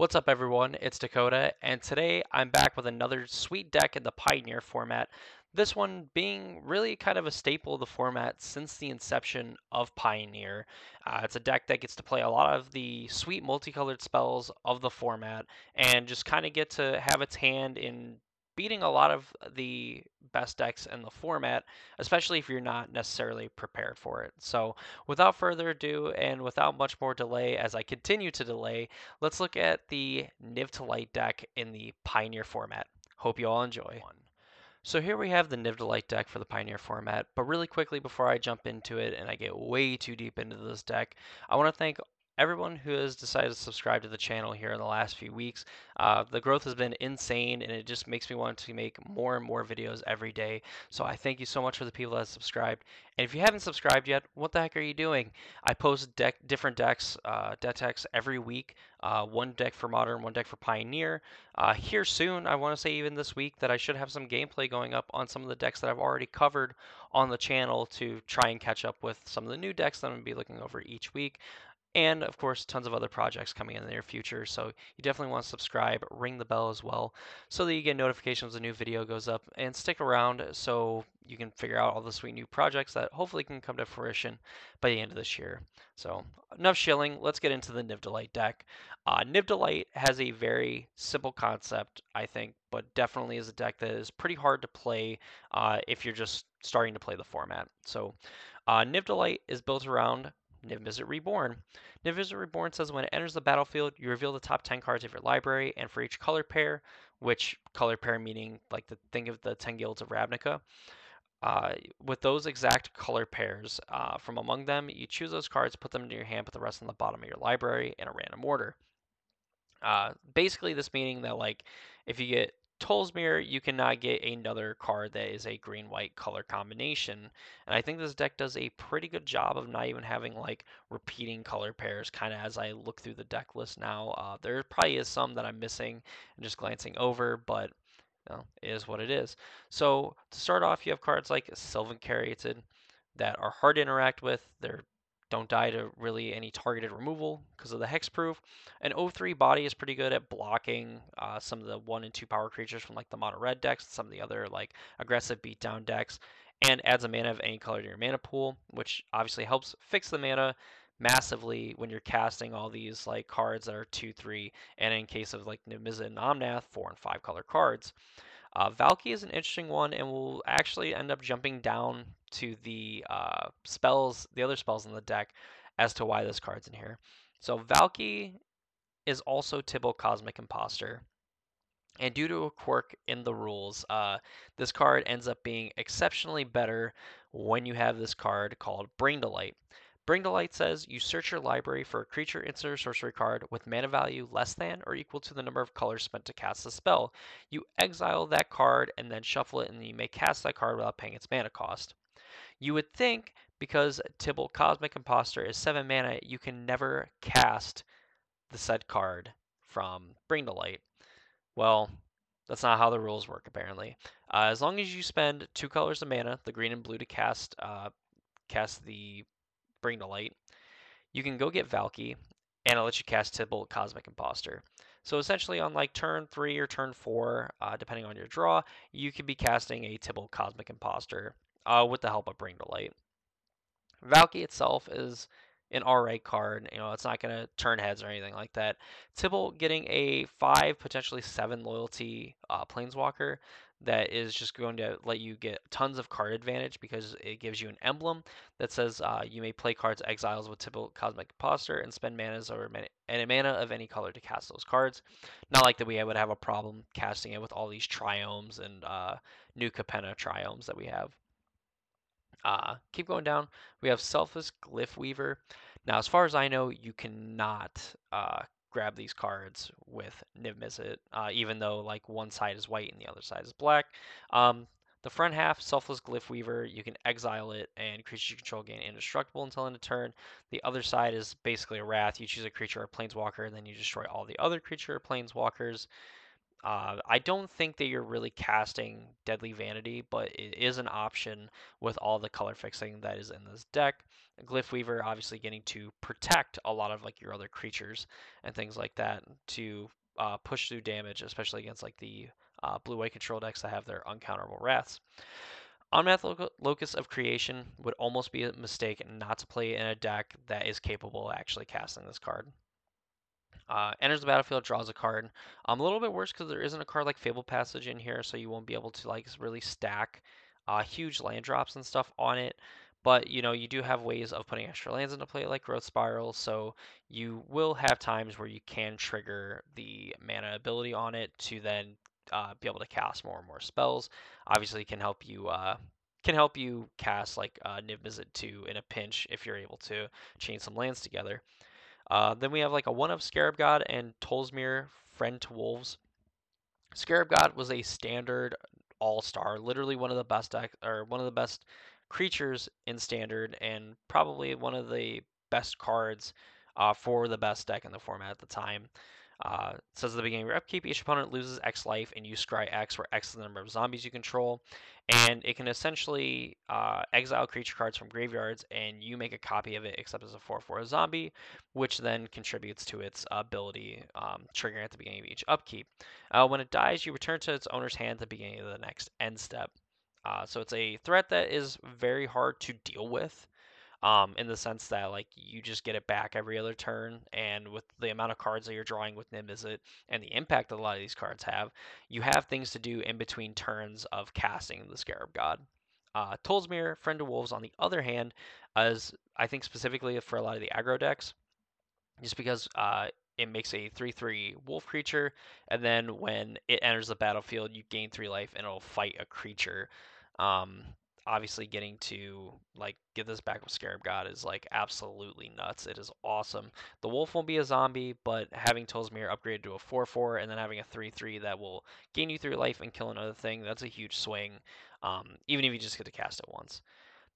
What's up, everyone? It's Dakota, and today I'm back with another sweet deck in the Pioneer format. This one being really kind of a staple of the format since the inception of Pioneer. It's a deck that gets to play a lot of the sweet multicolored spells of the format and just kind of get to have its hand in beating a lot of the best decks in the format, especially if you're not necessarily prepared for it. So, without further ado, and without much more delay, as I continue to delay, let's look at the niv-to-light deck in the Pioneer format. Hope you all enjoy. So here we have the niv-to-light deck for the Pioneer format, but really quickly before I jump into it and I get way too deep into this deck, I want to thank everyone who has decided to subscribe to the channel here in the last few weeks. The growth has been insane and it just makes me want to make more and more videos every day. So I thank you so much for the people that have subscribed. And if you haven't subscribed yet, what the heck are you doing? I post different decks, deck decks every week. One deck for Modern, one deck for Pioneer. Here soon, I want to say even this week, that I should have some gameplay going up on some of the decks that I've already covered on the channel to try and catch up with some of the new decks that I'm going to be looking over each week. And of course, tons of other projects coming in the near future. So you definitely want to subscribe, ring the bell as well, so that you get notifications when a new video goes up. And stick around so you can figure out all the sweet new projects that hopefully can come to fruition by the end of this year. So enough shilling. Let's get into the niv-to-light deck. Niv-to-light has a very simple concept, I think, but definitely is a deck that is pretty hard to play if you're just starting to play the format. So niv-to-light is built around niv-mizzet Reborn. niv-mizzet Reborn says when it enters the battlefield, you reveal the top 10 cards of your library, and for each color pair, which color pair meaning like think of the 10 guilds of Ravnica, with those exact color pairs from among them, you choose those cards, put them into your hand, put the rest on the bottom of your library in a random order. Basically, this meaning that like if you get Toll's Mirror, you cannot get another card that is a green-white color combination. And I think this deck does a pretty good job of not even having like repeating color pairs. Kind of as I look through the deck list now, there probably is some that I'm missing and just glancing over, but it is what it is. So to start off, you have cards like Sylvan Caryatid that are hard to interact with. They're don't die to really any targeted removal because of the hexproof. An O3 body is pretty good at blocking some of the 1 and 2 power creatures from like the mono red decks, some of the other like aggressive beatdown decks, and adds a mana of any color to your mana pool, which obviously helps fix the mana massively when you're casting all these like cards that are 2-3, and in case of like niv-mizzet and Omnath, 4 and 5 color cards. Valky is an interesting one, and we'll actually end up jumping down to the spells, the other spells in the deck, as to why this card's in here. So Valky is also Tibble Cosmic Imposter, and due to a quirk in the rules, this card ends up being exceptionally better when you have this card called Bring to Light. Bring to Light says you search your library for a creature, instant, or sorcery card with mana value less than or equal to the number of colors spent to cast the spell. You exile that card and then shuffle it, and you may cast that card without paying its mana cost. You would think because Tibble Cosmic Imposter is 7 mana, you can never cast the said card from Bring to Light. Well, that's not how the rules work, apparently. As long as you spend 2 colors of mana, the green and blue, to cast the Bring to Light, you can go get Valky, and it'll let you cast Tibble Cosmic Imposter. So essentially, on like turn 3 or turn 4, depending on your draw, you could be casting a Tibble Cosmic Imposter with the help of Bring to Light. Valky itself is an alright card. It's not going to turn heads or anything like that. Tibble getting a 5, potentially 7 loyalty Planeswalker that is just going to let you get tons of card advantage because it gives you an emblem that says you may play cards exiles with Tibble Cosmic Imposter and spend manas or and a mana of any color to cast those cards. Not like that we would have a problem casting it with all these triomes and new Capenna triomes that we have. Keep going down. We have Selfless Glyph Weaver. Now, as far as I know, you cannot grab these cards with niv-mizzet, even though like one side is white and the other side is black. The front half, Selfless Glyph Weaver, you can exile it and creatures you control gain indestructible until end of turn. The other side is basically a wrath. You choose a creature or planeswalker, and then you destroy all the other creature or planeswalkers. I don't think that you're really casting Deadly Vanity, but it is an option with all the color fixing that is in this deck. Glyph Weaver obviously getting to protect a lot of like your other creatures and things like that to push through damage, especially against like the blue-white control decks that have their uncounterable wraths. Unmath Locus of Creation would almost be a mistake not to play in a deck that is capable of actually casting this card. Enters the battlefield, draws a card. A little bit worse because there isn't a card like Fable Passage in here, so you won't be able to like really stack huge land drops and stuff on it. But you know, you do have ways of putting extra lands into play like Growth Spiral, so you will have times where you can trigger the mana ability on it to then be able to cast more and more spells. Obviously, can help you cast like niv-mizzet 2 in a pinch if you're able to chain some lands together. Then we have like a one of Scarab God and Tolsmir, Friend to Wolves. Scarab God was a standard all-star, literally one of the best deck or one of the best creatures in standard, and probably one of the best cards for the best deck in the format at the time. Says at the beginning of your upkeep, each opponent loses X life, and you scry X, where X is the number of zombies you control. And it can essentially exile creature cards from graveyards, and you make a copy of it, except as a 4/4 zombie, which then contributes to its ability, triggering at the beginning of each upkeep. When it dies, you return to its owner's hand at the beginning of the next end step. So it's a threat that is very hard to deal with, in the sense that like you just get it back every other turn, and with the amount of cards that you're drawing with niv-mizzet and the impact that a lot of these cards have, you have things to do in between turns of casting the Scarab God. Tolsmir, Friend of Wolves, on the other hand, as I think specifically for a lot of the aggro decks, just because it makes a 3/3 wolf creature, and then when it enters the battlefield, you gain 3 life and it'll fight a creature. Um, Obviously, getting to like get this back with Scarab God is like absolutely nuts. It is awesome. The wolf won't be a zombie, but having Tolsmir upgraded to a 4/4 and then having a 3/3 that will gain you 3 life and kill another thing, that's a huge swing. Even if you just get to cast it once.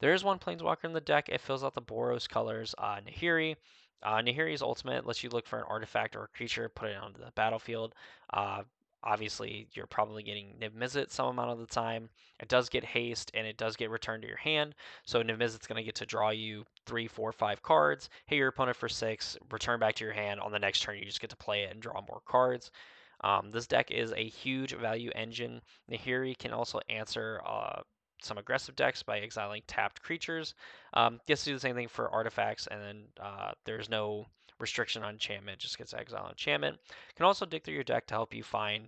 There is one Planeswalker in the deck. It fills out the Boros colors. Nahiri. Nahiri's ultimate lets you look for an artifact or a creature, put it onto the battlefield. Uh, Obviously, you're probably getting Niv-Mizzet some amount of the time. It does get haste, and it does get returned to your hand. So Niv-Mizzet's going to get to draw you 3, 4, 5 cards. Hit your opponent for 6, return back to your hand. On the next turn, you just get to play it and draw more cards. This deck is a huge value engine. Nahiri can also answer some aggressive decks by exiling tapped creatures. Gets to do the same thing for artifacts, and then there's no restriction on enchantment, just gets exile enchantment. Can also dig through your deck to help you find,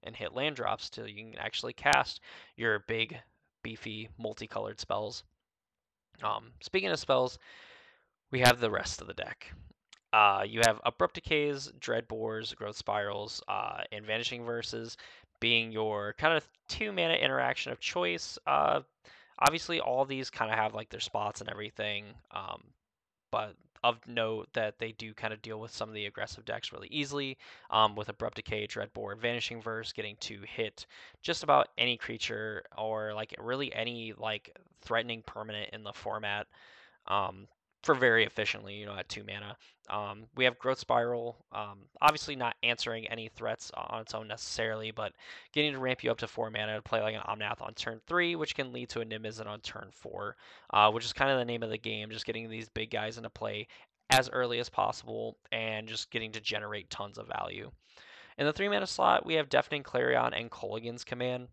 and hit land drops till you can actually cast your big, beefy, multicolored spells. Speaking of spells, we have the rest of the deck. You have Abrupt Decays, Dreadbores, Growth Spirals, and Vanishing Verses being your kind of 2 mana interaction of choice. Obviously, all these kind of have like their spots and everything, but of note that they do kind of deal with some of the aggressive decks really easily. With Abrupt Decay, Dreadbore, Vanishing Verse getting to hit just about any creature or like really any like threatening permanent in the format, um, for very efficiently, at 2 mana. We have Growth Spiral, obviously not answering any threats on its own necessarily, but getting to ramp you up to 4 mana to play like an Omnath on turn 3, which can lead to a Niv-Mizzet on turn 4, which is kind of the name of the game, just getting these big guys into play as early as possible and just getting to generate tons of value. In the 3 mana slot, we have Deafening Clarion and Kolaghan's Command.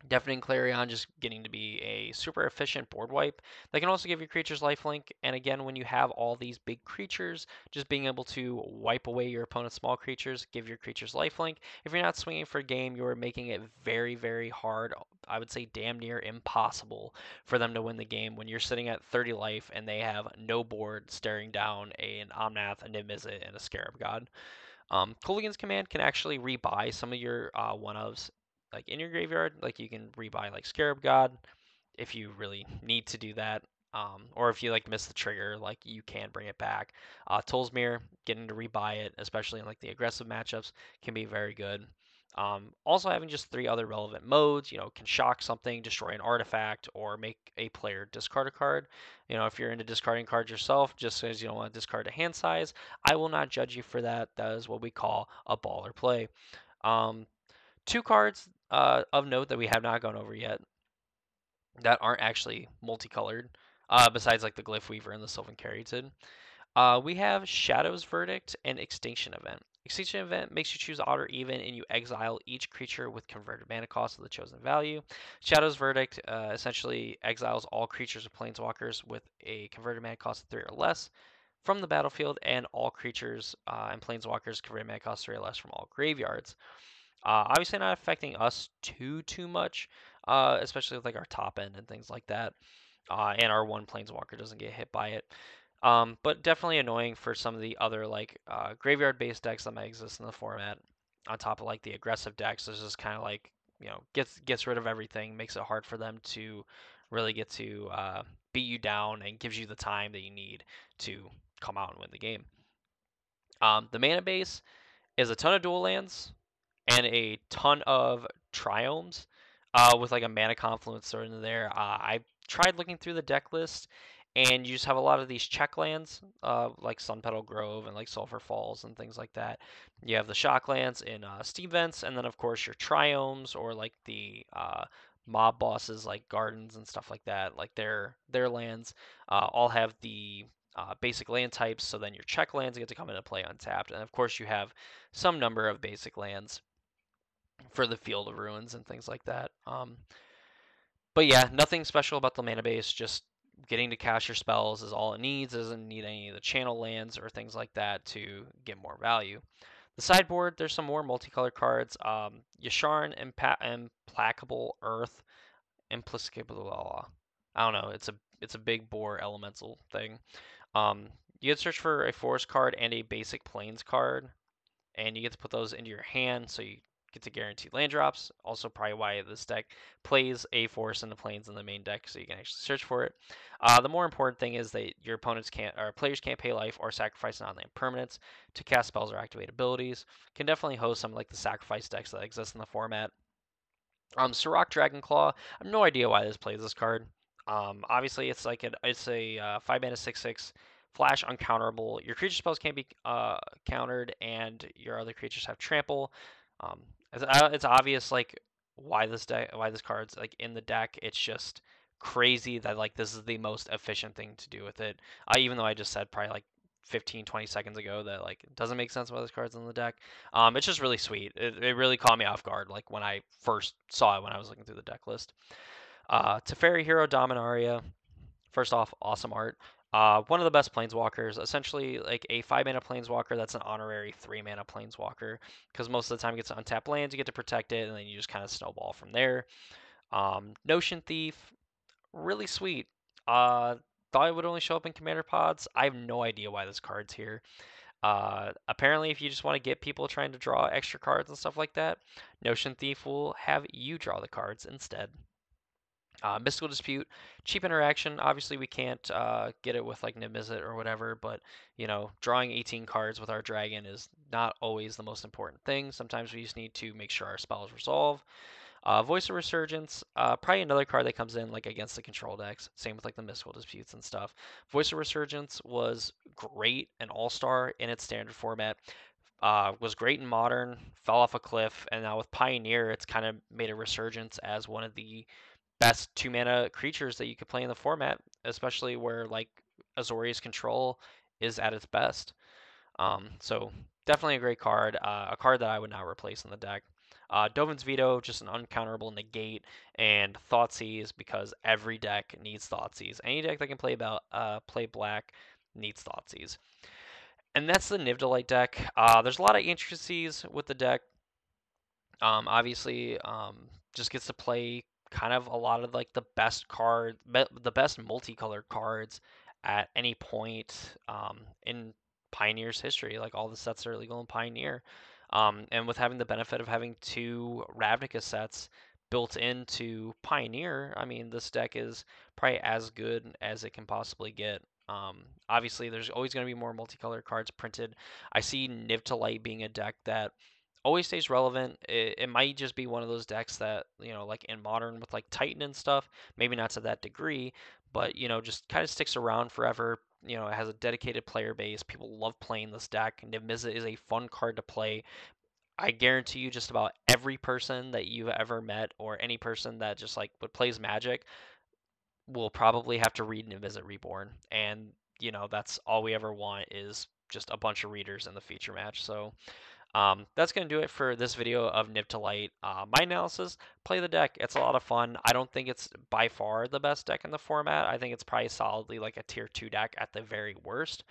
Deafening Clarion just getting to be a super efficient board wipe. They can also give your creatures lifelink, and again, when you have all these big creatures, just being able to wipe away your opponent's small creatures, give your creatures lifelink. If you're not swinging for a game, you're making it very, very hard, I would say damn near impossible, for them to win the game when you're sitting at 30 life and they have no board staring down an Omnath, a Niv-Mizzet, and a Scarab God. Kolaghan's Command can actually rebuy some of your one-ofs like in your graveyard. Like you can rebuy like Scarab God if you really need to do that. Or if you like miss the trigger, like you can bring it back. Tolsmir, getting to rebuy it, especially in like the aggressive matchups, can be very good. Also having just 3 other relevant modes, can shock something, destroy an artifact, or make a player discard a card. If you're into discarding cards yourself, just as you don't want to discard a hand size, I will not judge you for that. That is what we call a baller play. Two cards of note that we have not gone over yet that aren't actually multicolored, besides like the Glyph Weaver and the Sylvan Caryatid. We have Shadow's Verdict and Extinction Event. Extinction Event makes you choose odd or even, and you exile each creature with converted mana cost of the chosen value. Shadow's Verdict essentially exiles all creatures or planeswalkers with a converted mana cost of 3 or less from the battlefield, and all creatures and planeswalkers converted mana cost 3 or less from all graveyards. Obviously, not affecting us too much, especially with like our top end and things like that. And our one planeswalker doesn't get hit by it. But definitely annoying for some of the other like graveyard-based decks that might exist in the format. On top of like the aggressive decks, this is kind of like gets rid of everything, makes it hard for them to really get to beat you down, and gives you the time that you need to come out and win the game. The mana base is a ton of dual lands and a ton of triomes with like a mana confluence thrown in there. I tried looking through the deck list, and you just have a lot of these check lands like Sunpetal Grove and like Sulphur Falls and things like that. You have the shock lands in Steam Vents, and then of course your triomes or like the mob bosses like Gardens and stuff like that. Like their lands all have the basic land types, so then your check lands get to come into play untapped, and of course you have some number of basic lands for the Field of Ruins and things like that. But yeah, nothing special about the mana base. Just getting to cast your spells is all it needs. It doesn't need any of the channel lands or things like that to get more value. The sideboard, there's some more multicolored cards. Yasharn, Implacable Earth, Implicable. I don't know. It's a big boar elemental thing. Um, you can search for a forest card and a basic plains card, and you get to put those into your hand, so you get to guarantee land drops. Also, probably why this deck plays a forest and the plains in the main deck, so you can actually search for it. The more important thing is that your opponents can't, or players can't pay life or sacrifice non-land permanents to cast spells or activate abilities. Can definitely host some like the sacrifice decks that exist in the format. Sirach Dragonclaw. I have no idea why this plays this card. Obviously, it's a 5 mana 6/6 flash uncounterable. Your creature spells can't be countered, and your other creatures have trample. Um, it's obvious like why this card's like in the deck. It's just crazy that like this is the most efficient thing to do with it. Even though I just said probably like 15-20 seconds ago that like it doesn't make sense why this card's in the deck. It's just really sweet. It really caught me off guard, like when I first saw it when I was looking through the deck list. Teferi Hero Dominaria. First off, awesome art. One of the best planeswalkers, essentially like a 5 mana planeswalker that's an honorary 3 mana planeswalker, because most of the time it gets to untap lands, you get to protect it, and then you just kind of snowball from there. Notion Thief, really sweet. Thought it would only show up in Commander Pods. I have no idea why this card's here. Apparently, if you just want to get people trying to draw extra cards and stuff like that, Notion Thief will have you draw the cards instead. Mystical Dispute, cheap interaction. Obviously, we can't get it with like niv-mizzet or whatever, but drawing 18 cards with our dragon is not always the most important thing. Sometimes we just need to make sure our spells resolve. Voice of Resurgence, probably another card that comes in like against the control decks. Same with like the Mystical Disputes and stuff. Voice of Resurgence was great and all-star in its standard format. Was great in modern, fell off a cliff, and now with Pioneer, it's kind of made a resurgence as one of the best 2 mana creatures that you could play in the format, especially where like Azorius Control is at its best. So definitely a great card, a card that I would not replace in the deck. Dovin's Veto, just an uncounterable negate, and Thoughtseize because every deck needs Thoughtseize. Any deck that can play black needs Thoughtseize. And that's the Niv deck. There's a lot of intricacies with the deck. Obviously, just gets to play kind of a lot of like the best multicolored cards at any point in Pioneer's history. Like all the sets that are legal in Pioneer, and with having the benefit of having 2 Ravnica sets built into Pioneer, I mean this deck is probably as good as it can possibly get. Obviously, there's always going to be more multicolored cards printed. I see Niv to Light being a deck that always stays relevant. It might just be one of those decks that, like in modern with like Titan and stuff, maybe not to that degree, but, just kind of sticks around forever. It has a dedicated player base. People love playing this deck. Niv-Mizzet is a fun card to play. I guarantee you just about every person that you've ever met or any person that just like would plays Magic will probably have to read niv-mizzet Reborn, and that's all we ever want is just a bunch of readers in the feature match. So that's going to do it for this video of Nib to Light. My analysis, play the deck. It's a lot of fun. I don't think it's by far the best deck in the format. I think it's probably solidly like a tier 2 deck at the very worst.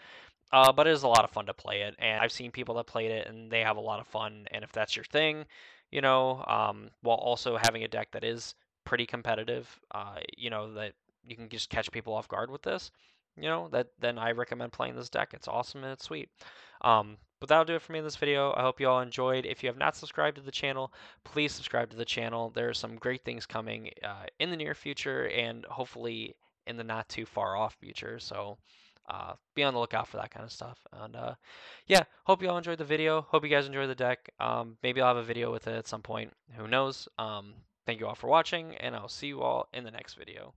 But it is a lot of fun to play it, and I've seen people that played it, and they have a lot of fun. And if that's your thing, while also having a deck that is pretty competitive, that you can just catch people off guard with this, that then I recommend playing this deck. It's awesome and it's sweet. But that'll do it for me in this video. I hope you all enjoyed. If you have not subscribed to the channel, please subscribe to the channel. There are some great things coming in the near future, and hopefully in the not too far off future. So be on the lookout for that kind of stuff. And yeah, hope you all enjoyed the video. Hope you guys enjoyed the deck. Maybe I'll have a video with it at some point. Who knows? Thank you all for watching, and I'll see you all in the next video.